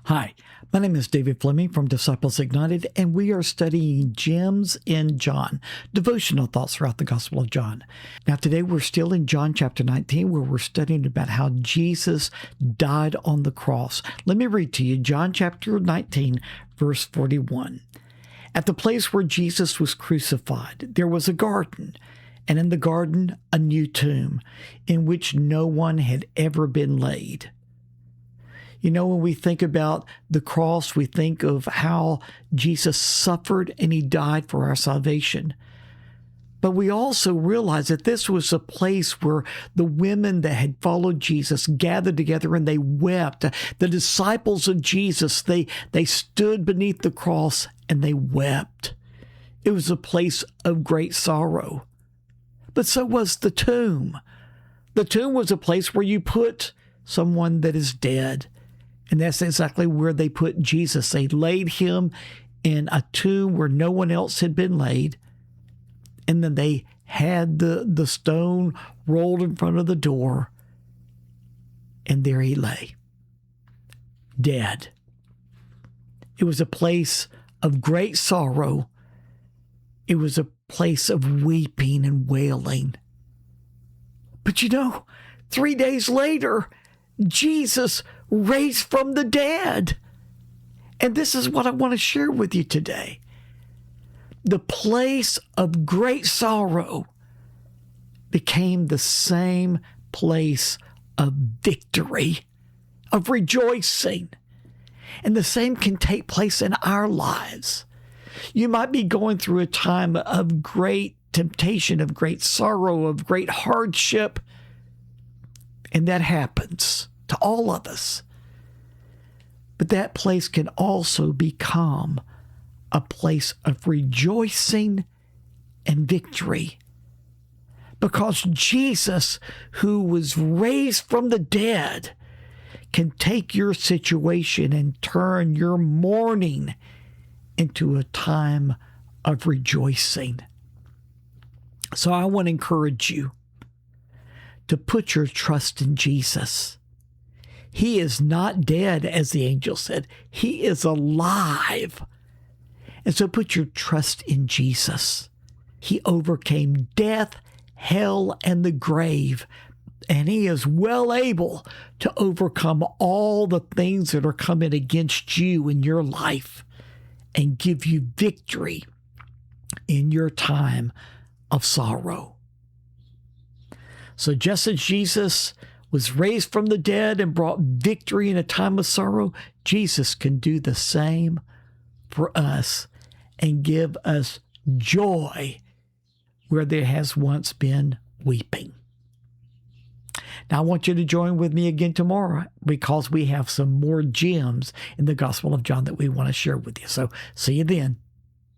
Hi, my name is David Fleming from Disciples Ignited, and we are studying Gems in John, devotional thoughts throughout the Gospel of John. Now, today we're still in John chapter 19, where we're studying about how Jesus died on the cross. Let me read to you John chapter 19, verse 41. At the place where Jesus was crucified, there was a garden, and in the garden a new tomb, in which no one had ever been laid. You know, when we think about the cross, we think of how Jesus suffered and he died for our salvation. But we also realize that this was a place where the women that had followed Jesus gathered together and they wept. The disciples of Jesus, they stood beneath the cross and they wept. It was a place of great sorrow. But so was the tomb. The tomb was a place where you put someone that is dead. And that's exactly where they put Jesus. They laid him in a tomb where no one else had been laid. And then they had the stone rolled in front of the door. And there he lay, dead. It was a place of great sorrow. It was a place of weeping and wailing. But 3 days later, Jesus raised from the dead. And this is what I want to share with you today. The place of great sorrow became the same place of victory, of rejoicing. And the same can take place in our lives. You might be going through a time of great temptation, of great sorrow, of great hardship. And that happens to all of us. But that place can also become a place of rejoicing and victory. Because Jesus, who was raised from the dead, can take your situation and turn your mourning into a time of rejoicing. So I want to encourage you to put your trust in Jesus. He is not dead, as the angel said. He is alive. And so put your trust in Jesus. He overcame death, hell, and the grave. And he is well able to overcome all the things that are coming against you in your life and give you victory in your time of sorrow. So just as Jesus was raised from the dead and brought victory in a time of sorrow, Jesus can do the same for us and give us joy where there has once been weeping. Now, I want you to join with me again tomorrow because we have some more gems in the Gospel of John that we want to share with you. So see you then.